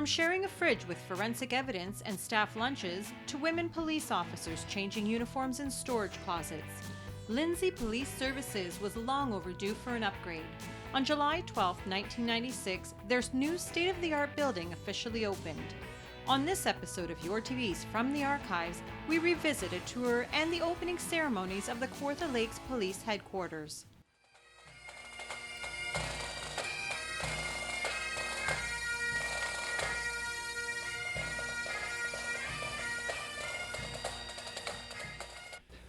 From sharing a fridge with forensic evidence and staff lunches to women police officers changing uniforms in storage closets, Lindsay Police Services was long overdue for an upgrade. On July 12, 1996, their new state-of-the-art building officially opened. On this episode of Your TV's From the Archives, we revisit a tour and the opening ceremonies of the Kawartha Lakes Police Headquarters.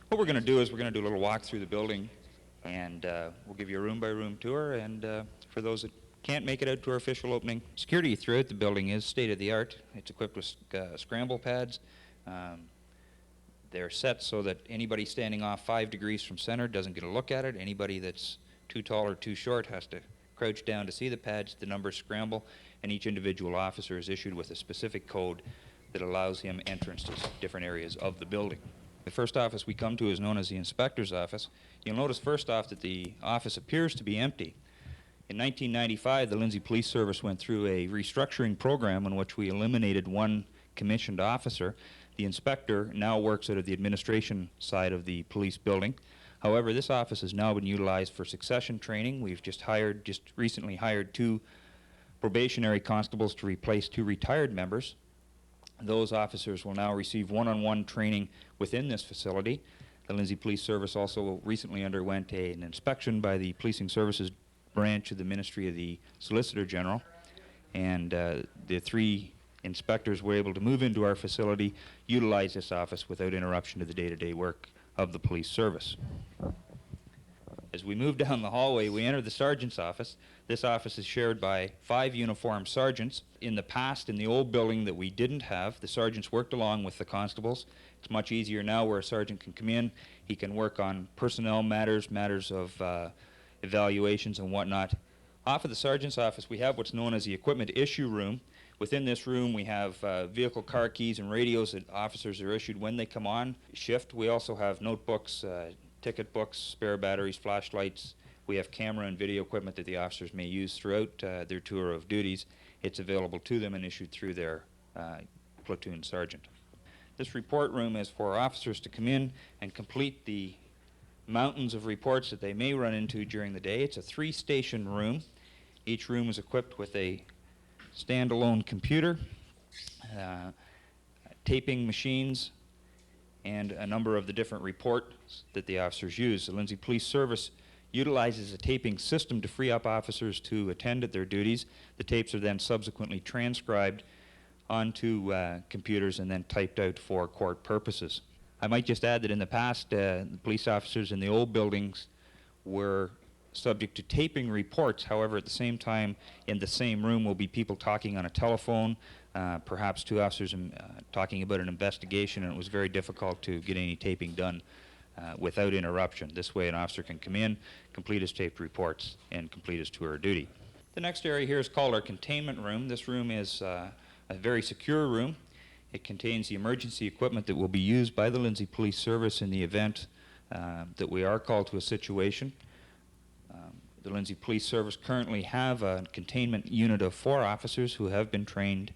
What we're going to do is we're going to do a little walk through the building, and we'll give you a room-by-room tour, and for those that can't make it out to our official opening, security throughout the building is state-of-the-art. It's equipped with scramble pads. They're set so that anybody standing off 5 degrees from center doesn't get a look at it. Anybody that's too tall or too short has to crouch down to see the pads. The numbers scramble, and each individual officer is issued with a specific code that allows him entrance to different areas of the building. The first office we come to is known as the inspector's office. You'll notice first off that the office appears to be empty. In 1995, the Lindsay Police Service went through a restructuring program in which we eliminated one commissioned officer. The inspector now works out of the administration side of the police building. However, this office has now been utilized for succession training. We've just recently hired 2 probationary constables to replace 2 retired members. Those officers will now receive one-on-one training within this facility. The Lindsay Police Service also recently underwent an inspection by the Policing Services branch of the Ministry of the Solicitor General, and the 3 inspectors were able to move into our facility, utilize this office without interruption to the day-to-day work of the police service. As we move down the hallway, we enter the sergeant's office. This office is shared by 5 uniformed sergeants. In the past, in the old building that we didn't have, the sergeants worked along with the constables. It's much easier now where a sergeant can come in. He can work on personnel matters of evaluations and whatnot. Off of the sergeant's office, we have what's known as the equipment issue room. Within this room, we have vehicle car keys and radios that officers are issued when they come on shift. We also have notebooks, ticket books, spare batteries, flashlights. We have camera and video equipment that the officers may use throughout their tour of duties. It's available to them and issued through their platoon sergeant. This report room is for officers to come in and complete the mountains of reports that they may run into during the day. It's a 3-station room. Each room is equipped with a standalone computer, taping machines, and a number of the different reports that the officers use. The Lindsay Police Service utilizes a taping system to free up officers to attend at their duties. The tapes are then subsequently transcribed onto computers and then typed out for court purposes. I might just add that in the past, the police officers in the old buildings were subject to taping reports. However, at the same time, in the same room will be people talking on a telephone, perhaps 2 officers talking about an investigation, and it was very difficult to get any taping done without interruption. This way an officer can come in, complete his taped reports, and complete his tour of duty. The next area here is called our containment room. This room is a very secure room. It contains the emergency equipment that will be used by the Lindsay Police Service in the event that we are called to a situation. The Lindsay Police Service currently have a containment unit of 4 officers who have been trained.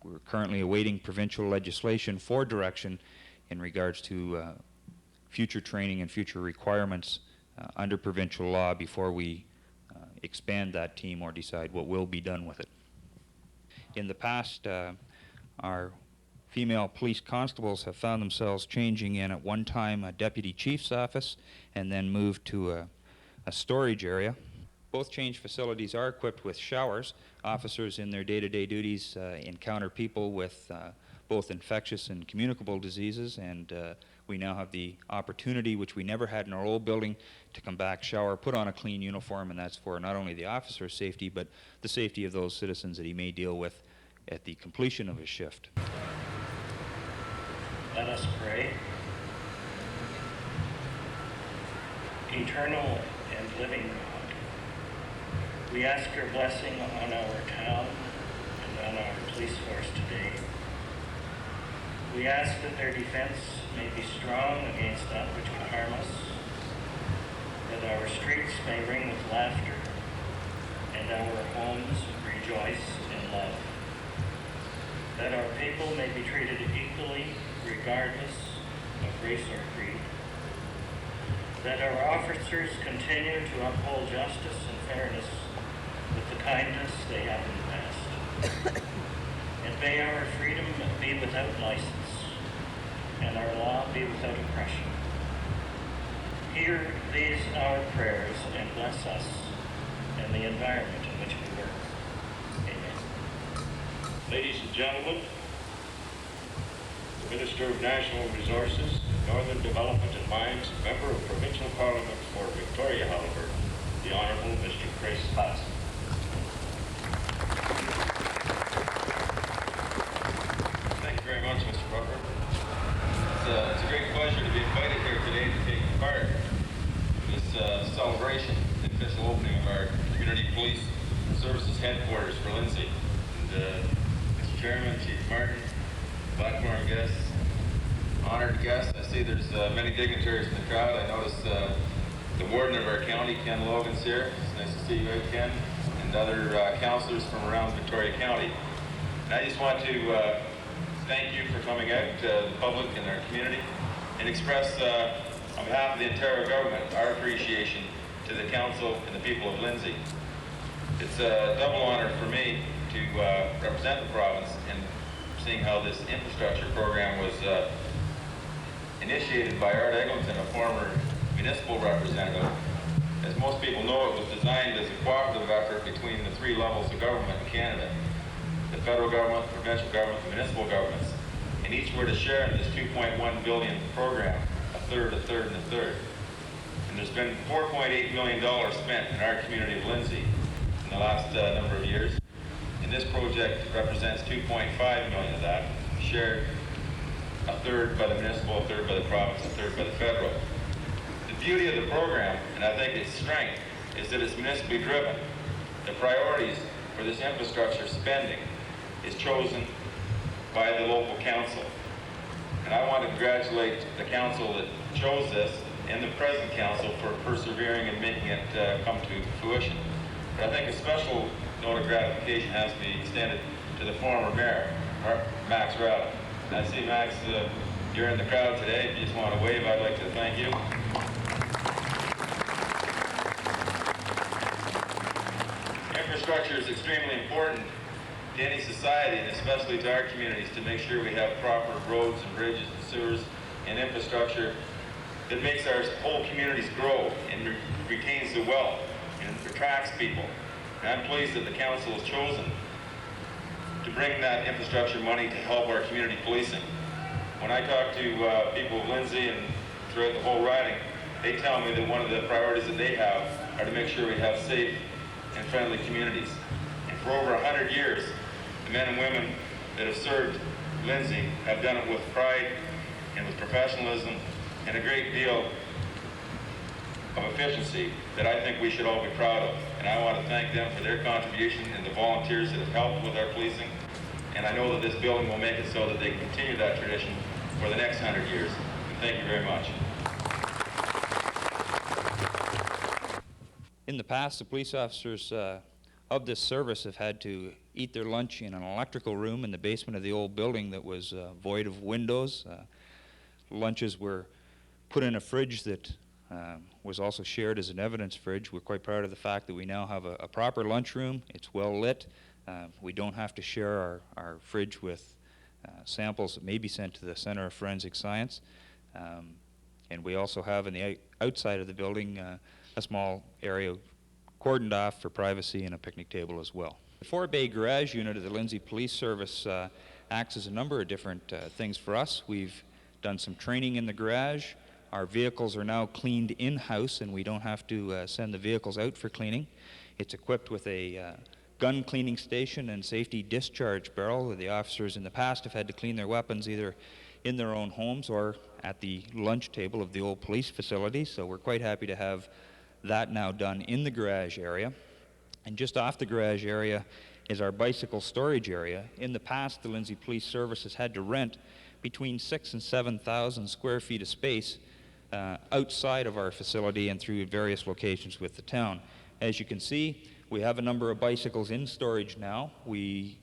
We're currently awaiting provincial legislation for direction in regards to future training and future requirements under provincial law before we expand that team or decide what will be done with it. In the past, our female police constables have found themselves changing in at one time a deputy chief's office and then moved to a storage area. Both change facilities are equipped with showers. Officers in their day-to-day duties encounter people with both infectious and communicable diseases, and we now have the opportunity, which we never had in our old building, to come back, shower, put on a clean uniform, and that's for not only the officer's safety, but the safety of those citizens that he may deal with at the completion of his shift. Let us pray. Eternal and living God, we ask your blessing on our town and on our police force today. We ask that their defense may be strong against that which would harm us, that our streets may ring with laughter, and our homes rejoice in love. that our people may be treated equally regardless of race or creed, that our officers continue to uphold justice and fairness with the kindness they have in the past, and may our freedom be without license and our law be without oppression. Hear these our prayers and bless us and the environment in which we work. Amen. Ladies and gentlemen, the Minister of National Resources, Northern Development and Mines, Member of Provincial Parliament for Victoria, Haliburton, the Honourable Mr. Chris Hudson. Thank you very much, Mr. Butler. It's a great pleasure to be invited here today to take part in this celebration, the official opening of our Community Police Services headquarters for Lindsay. And Mr. Chairman, Chief Martin, platform guests, honored guests. I see there's many dignitaries in the crowd. I notice the warden of our county, Ken Logan's here. It's nice to see you, Ken, and other councillors from around Victoria County. And I just want to thank you for coming out to the public and our community and express on behalf of the Ontario government our appreciation to the council and the people of Lindsay. It's a double honor for me to represent the province and seeing how this infrastructure program was initiated by Art Eglinton, a former municipal representative. As most people know, it was designed as a cooperative effort between the three levels of government in Canada: the federal government, the provincial government, the municipal governments. And each were to share in this $2.1 billion program, a third, and a third. And there's been $4.8 million spent in our community of Lindsay in the last number of years. And this project represents $2.5 million of that, shared a third by the municipal, a third by the province, a third by the federal. The beauty of the program, and I think its strength, is that it's municipally driven. The priorities for this infrastructure spending is chosen by the local council. And I want to congratulate the council that chose this and the present council for persevering and making it come to fruition. But I think a special note of gratification has to be extended to the former mayor, Max Rowden. I see, Max, you're in the crowd today. If you just want to wave, I'd like to thank you. Infrastructure is extremely important to any society, and especially to our communities, to make sure we have proper roads and bridges and sewers and infrastructure that makes our whole communities grow and retains the wealth and attracts people. And I'm pleased that the council has chosen to bring that infrastructure money to help our community policing. When I talk to people of Lindsay and throughout the whole riding, they tell me that one of the priorities that they have are to make sure we have safe and friendly communities. And for over 100 years, the men and women that have served Lindsay have done it with pride and with professionalism and a great deal of efficiency that I think we should all be proud of. And I want to thank them for their contribution and the volunteers that have helped with our policing. And I know that this building will make it so that they can continue that tradition for the next 100 years. And thank you very much. In the past, the police officers of this service have had to eat their lunch in an electrical room in the basement of the old building that was void of windows. Lunches were put in a fridge that was also shared as an evidence fridge. We're quite proud of the fact that we now have a proper lunchroom. It's well lit. We don't have to share our fridge with samples that may be sent to the Center of Forensic Science. And we also have in the outside of the building a small area cordoned off for privacy and a picnic table as well. The 4-bay garage unit of the Lindsay Police Service acts as a number of different things for us. We've done some training in the garage. Our vehicles are now cleaned in-house, and we don't have to send the vehicles out for cleaning. It's equipped with a gun cleaning station and safety discharge barrel. The officers in the past have had to clean their weapons either in their own homes or at the lunch table of the old police facility, so we're quite happy to have that now done in the garage area. And just off the garage area is our bicycle storage area. In the past, the Lindsay Police Services had to rent between 6,000 and 7,000 square feet of space outside of our facility and through various locations with the town. As you can see, we have a number of bicycles in storage now. We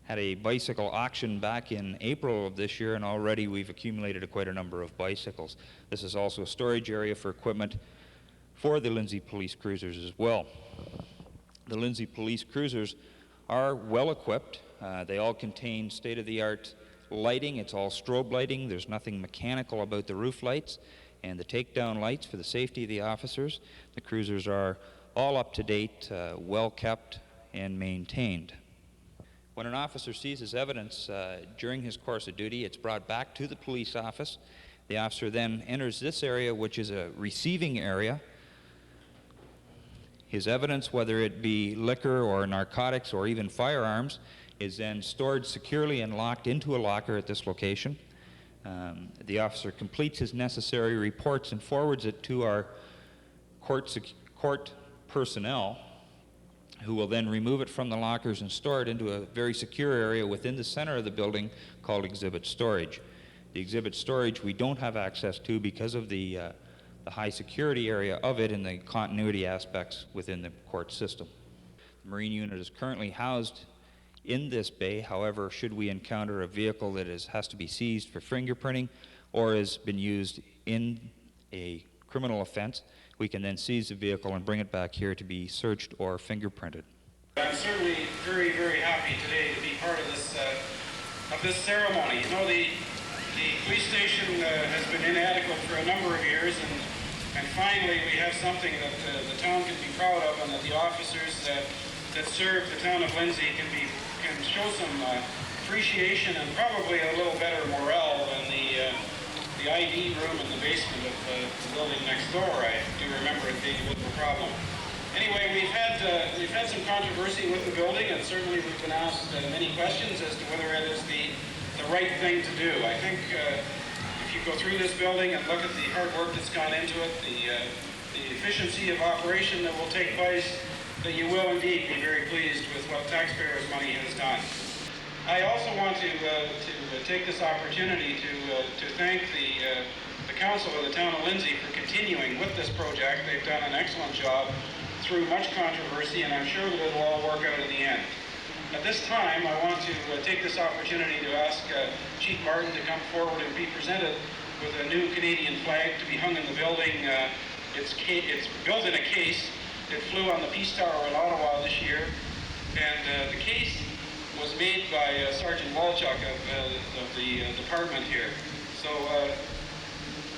had a bicycle auction back in April of this year, and already we've accumulated quite a number of bicycles. This is also a storage area for equipment for the Lindsay Police Cruisers as well. The Lindsay Police Cruisers are well equipped. They all contain state-of-the-art lighting. It's all strobe lighting. There's nothing mechanical about the roof lights and the takedown lights for the safety of the officers. The cruisers are all up to date, well kept and maintained. When an officer seizes evidence during his course of duty, it's brought back to the police office. The officer then enters this area, which is a receiving area. His evidence, whether it be liquor or narcotics or even firearms, is then stored securely and locked into a locker at this location. The officer completes his necessary reports and forwards it to our court personnel, who will then remove it from the lockers and store it into a very secure area within the center of the building called exhibit storage. The exhibit storage we don't have access to because of the high security area of it and the continuity aspects within the court system. The Marine unit is currently housed in this bay. However, should we encounter a vehicle that has to be seized for fingerprinting or has been used in a criminal offense, we can then seize the vehicle and bring it back here to be searched or fingerprinted. I'm certainly very, very happy today to be part of this ceremony. You know, the police station has been inadequate for a number of years, and finally we have something that the town can be proud of, and that the officers that serve the town of Lindsay can show some appreciation and probably a little better morale than the ID room in the basement of the building next door. I do remember it being a bit of a problem. Anyway, we've had some controversy with the building, and certainly we've been asked many questions as to whether it is the right thing to do. I think if you go through this building and look at the hard work that's gone into it, the efficiency of operation that will take place, that you will indeed be very pleased with what taxpayers' money has done. I also want to take this opportunity to thank the council of the town of Lindsay for continuing with this project. They've done an excellent job through much controversy, and I'm sure that it will all work out in the end. At this time, I want to take this opportunity to ask Chief Martin to come forward and be presented with a new Canadian flag to be hung in the building. It's built in a case. It flew on the Peace Tower in Ottawa this year, and the case was made by Sergeant Walchuk of the department here. So,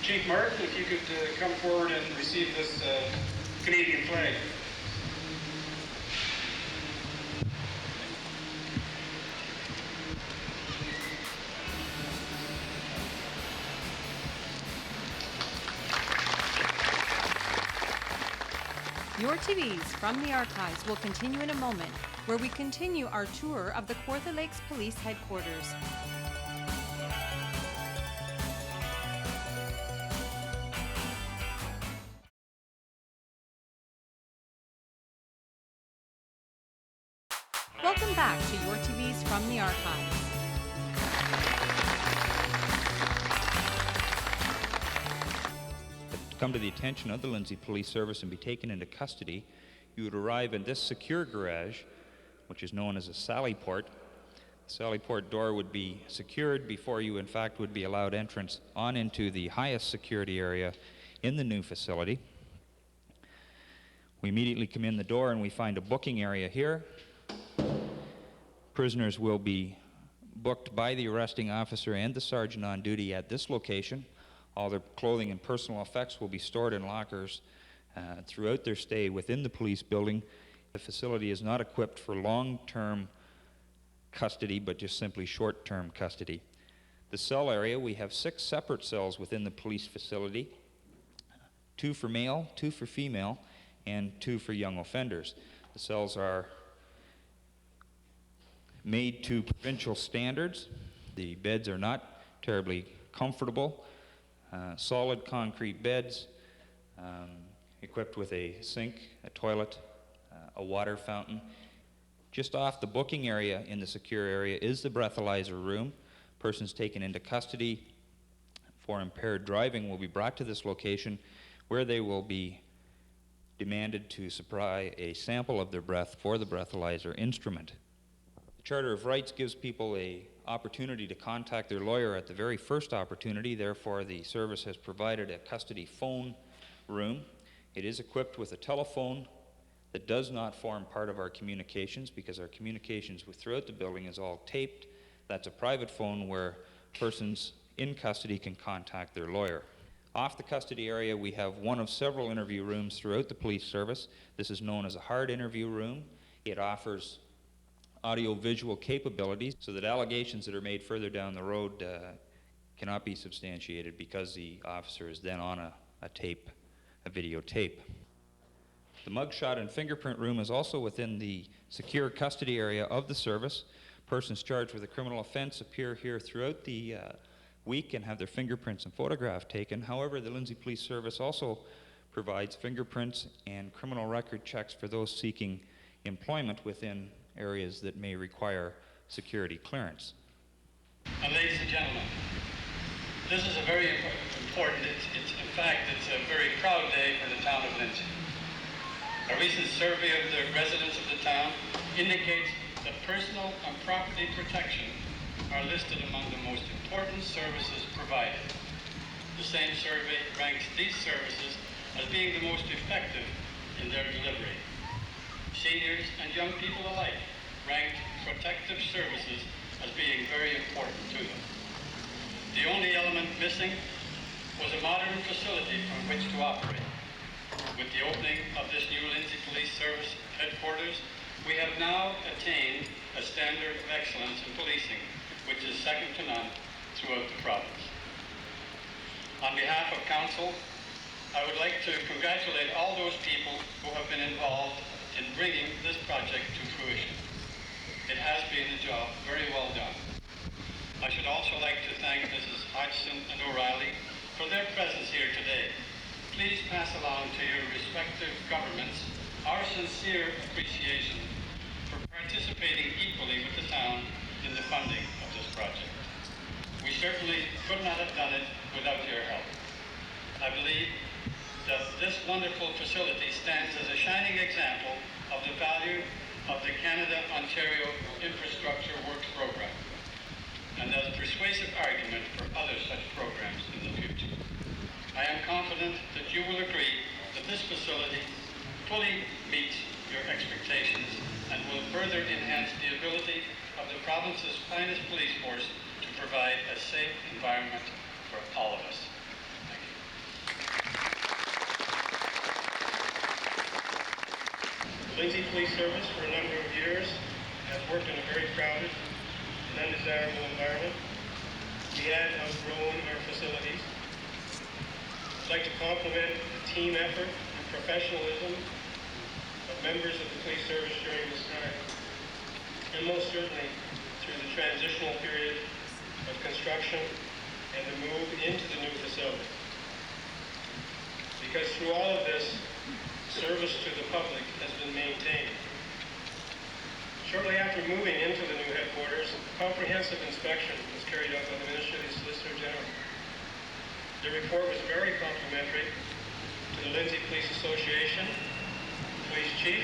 Chief Martin, if you could come forward and receive this Canadian flag. Your TVs from the archives will continue in a moment, where we continue our tour of the Kawartha Lakes Police Headquarters. Welcome back to Your TVs from the archives. Come to the attention of the Lindsay Police Service and be taken into custody, you would arrive in this secure garage, which is known as a sally port. The sally port door would be secured before you, in fact, would be allowed entrance on into the highest security area in the new facility. We immediately come in the door and we find a booking area here. Prisoners will be booked by the arresting officer and the sergeant on duty at this location. All their clothing and personal effects will be stored in lockers throughout their stay within the police building. The facility is not equipped for long-term custody, but just simply short-term custody. The cell area, we have 6 separate cells within the police facility, 2 for male, 2 for female, and 2 for young offenders. The cells are made to provincial standards. The beds are not terribly comfortable. Solid concrete beds, equipped with a sink, a toilet, a water fountain. Just off the booking area in the secure area is the breathalyzer room. Persons taken into custody for impaired driving will be brought to this location, where they will be demanded to supply a sample of their breath for the breathalyzer instrument. The Charter of Rights gives people an opportunity to contact their lawyer at the very first opportunity. Therefore, the service has provided a custody phone room. It is equipped with a telephone that does not form part of our communications, because our communications throughout the building is all taped. That's a private phone where persons in custody can contact their lawyer. Off the custody area, we have one of several interview rooms throughout the police service. This is known as a hard interview room. It offers audio-visual capabilities so that allegations that are made further down the road cannot be substantiated, because the officer is then on a videotape. The mugshot and fingerprint room is also within the secure custody area of the service. Persons charged with a criminal offense appear here throughout the week and have their fingerprints and photograph taken. However, the Lindsay Police Service also provides fingerprints and criminal record checks for those seeking employment within areas that may require security clearance. Ladies and gentlemen, this is a very important, in fact, it's a very proud day for the town of Lindsay. A recent survey of the residents of the town indicates that personal and property protection are listed among the most important services provided. The same survey ranks these services as being the most effective in their delivery. Seniors and young people alike ranked protective services as being very important to them. The only element missing was a modern facility from which to operate. With the opening of this new Lindsay Police Service headquarters, we have now attained a standard of excellence in policing, which is second to none throughout the province. On behalf of Council, I would like to congratulate all those people who have been involved in bringing this project to fruition. It has been a job very well done. I should also like to thank Mrs. Hodgson and O'Reilly for their presence here today. Please pass along to your respective governments our sincere appreciation for participating equally with the town in the funding of this project. We certainly could not have done it without your help. I believe that this wonderful facility stands as a shining example of the value of the Canada-Ontario Infrastructure Works Program, and as a persuasive argument for other such programs in the future. I am confident that you will agree that this facility fully meets your expectations and will further enhance the ability of the province's finest police force to provide a safe environment for all of us. Thank you. The Lindsay Police Service for a number of years has worked in a very crowded and undesirable environment. We had outgrown our facilities. I'd like to compliment the team effort and professionalism of members of the police service during this time, and most certainly through the transitional period of construction and the move into the new facility. Because through all of this, service to the public has been maintained. Shortly after moving into the new headquarters, a comprehensive inspection was carried out by the Ministry of the Solicitor General. The report was very complimentary to the Lindsay Police Association, Police Chief,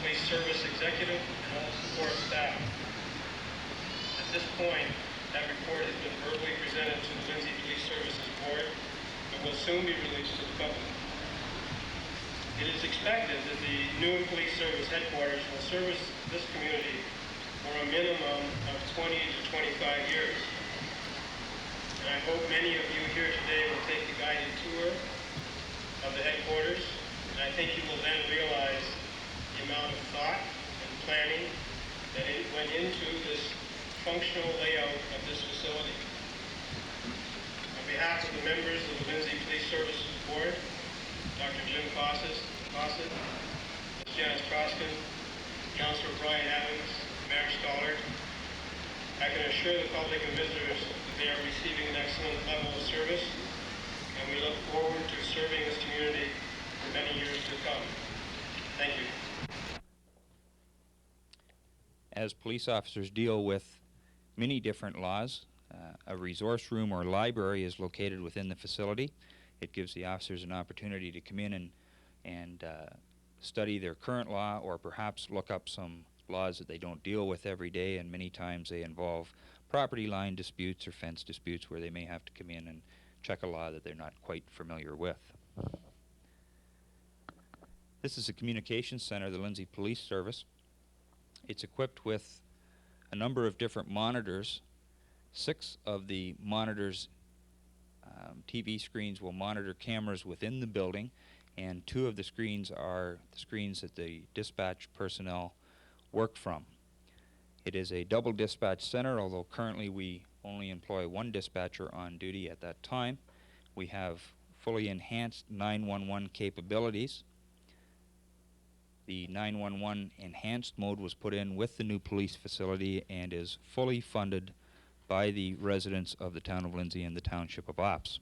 Police Service Executive, and all support staff. At this point, that report has been verbally presented to the Lindsay Police Services Board and will soon be released to the public. It is expected that the new police service headquarters will service this community for a minimum of 20 to 25 years. And I hope many of you here today will take the guided tour of the headquarters, and I think you will then realize the amount of thought and planning that went into this functional layout of this facility. On behalf of the members of the Lindsay Police Services Board, Dr. Jim Fawcett, Ms. Janice Croskin, Councillor Brian Evans, Mayor Stollard, I can assure the public and visitors that they are receiving an excellent level of service, and we look forward to serving this community for many years to come. Thank you. As police officers deal with many different laws, a resource room or library is located within the facility. It gives the officers an opportunity to come in and study their current law, or perhaps look up some laws that they don't deal with every day, and many times they involve property line disputes or fence disputes where they may have to come in and check a law that they're not quite familiar with. This is a communications center, the Lindsay Police Service. It's equipped with a number of different monitors. 6 of the monitors, TV screens, will monitor cameras within the building, and 2 of the screens are the screens that the dispatch personnel work from. It is a double dispatch center, although currently we only employ 1 dispatcher on duty at that time. We have fully enhanced 911 capabilities. The 911 enhanced mode was put in with the new police facility and is fully funded by the residents of the town of Lindsay and the township of Ops.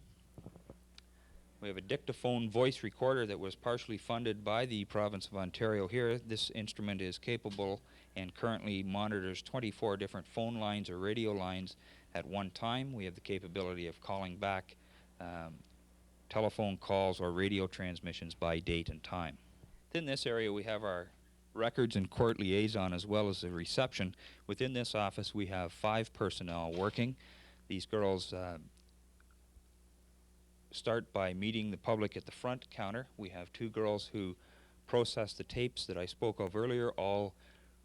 We have a dictaphone voice recorder that was partially funded by the province of Ontario here. This instrument is capable and currently monitors 24 different phone lines or radio lines at one time. We have the capability of calling back telephone calls or radio transmissions by date and time. Within this area we have our records and court liaison as well as the reception. Within this office we have 5 personnel working. These girls start by meeting the public at the front counter. We have 2 girls who process the tapes that I spoke of earlier. All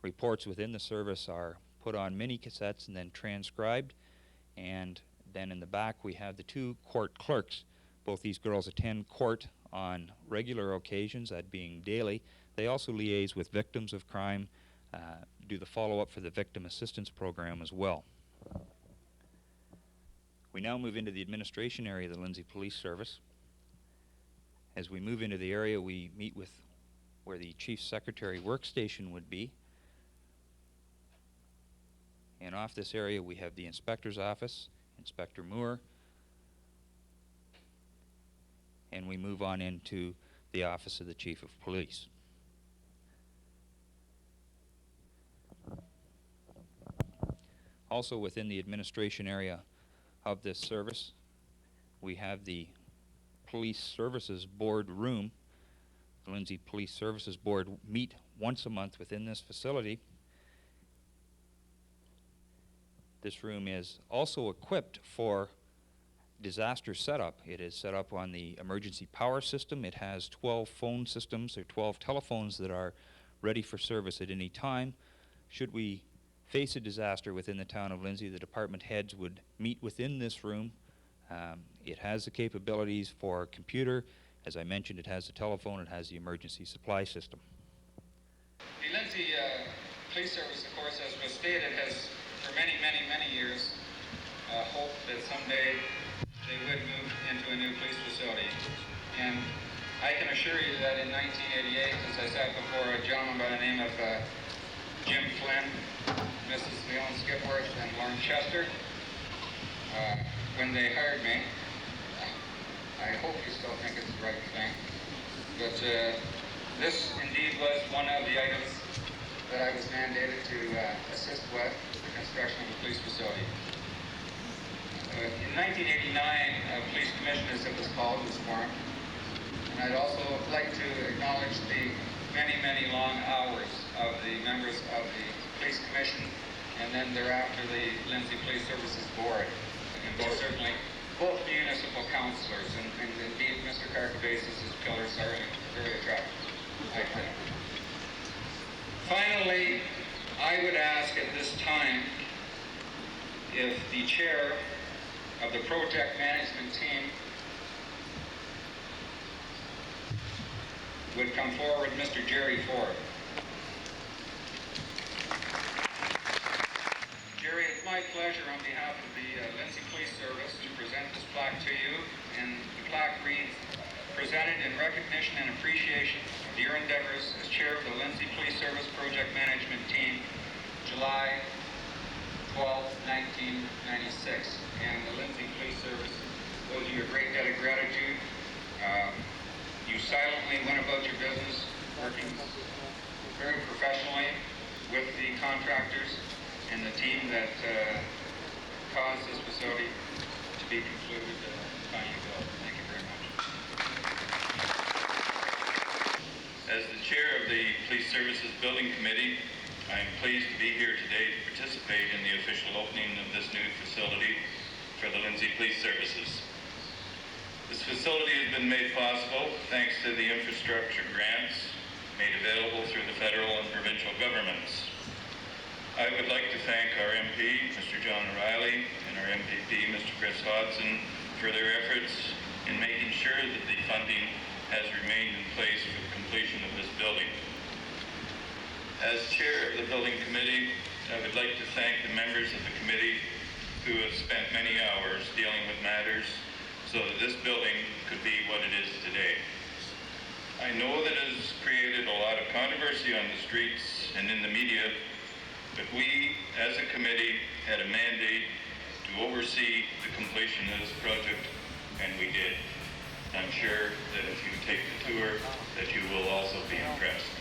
reports within the service are put on mini cassettes and then transcribed. And then in the back we have the 2 court clerks. Both these girls attend court on regular occasions, that being daily. They also liaise with victims of crime, do the follow-up for the victim assistance program as well. We now move into the administration area of the Lindsay Police Service. As we move into the area, we meet with where the Chief Secretary workstation would be. And off this area we have the Inspector's Office, Inspector Moore, and we move on into the Office of the Chief of Police. Also within the administration area of this service, we have the Police Services Board room. The Lindsay Police Services Board meet once a month within this facility. This room is also equipped for disaster setup. It is set up on the emergency power system. It has 12 phone systems or 12 telephones that are ready for service at any time. Should we face a disaster within the town of Lindsay, the department heads would meet within this room. It has the capabilities for computer. As I mentioned, it has the telephone, it has the emergency supply system. The Lindsay Police Service, of course, as was stated, has for many, many, many years hoped that someday they would move into a new police facility. And I can assure you that in 1988, as I sat before a gentleman by the name of Jim Flynn, Mrs. Leon Skipworth, and Lauren Chester, when they hired me, I hope you still think it's the right thing, but this indeed was one of the items that I was mandated to assist with the construction of the police facility. In 1989, a police commission, as it was called, was formed. And I'd also like to acknowledge the many, many long hours of the members of the police commission, and then thereafter the Lindsay Police Services Board, and most certainly both municipal councillors, and indeed Mr. Carcabasis' pillars are very attractive, I think. Finally, I would ask at this time if the chair of the project management team would come forward, Mr. Jerry Ford. Jerry, it's my pleasure on behalf of the Lindsay Police Service to present this plaque to you, and the plaque reads, "Presented in recognition and appreciation of your endeavors as chair of the Lindsay Police Service Project Management Team, July 12, 1996. And the Lindsay Police Service owes you a great debt of gratitude. You silently went about your business, working very professionally with the contractors and the team that caused this facility to be concluded by you, Bill. Thank you very much. As the chair of the Police Services Building Committee, I am pleased to be here today to participate in the official opening of this new facility for the Lindsay Police Services. This facility has been made possible thanks to the infrastructure grants made available through the federal and provincial governments. I would like to thank our MP, Mr. John O'Reilly, and our MPP, Mr. Chris Hodson, for their efforts in making sure that the funding has remained in place for the completion of this building. As chair of the building committee, I would like to thank the members of the committee who have spent many hours dealing with matters so that this building could be what it is today. I know that it has created a lot of controversy on the streets and in the media, but we, as a committee, had a mandate to oversee the completion of this project, and we did. I'm sure that if you take the tour, that you will also be impressed.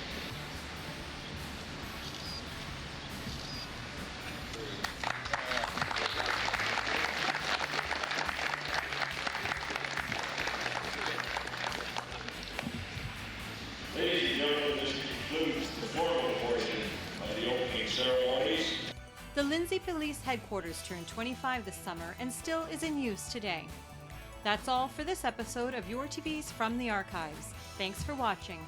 Ladies and gentlemen, this concludes the formal portion of the opening ceremonies. The Lindsay Police Headquarters turned 25 this summer and still is in use today. That's all for this episode of Your TVs from the Archives. Thanks for watching.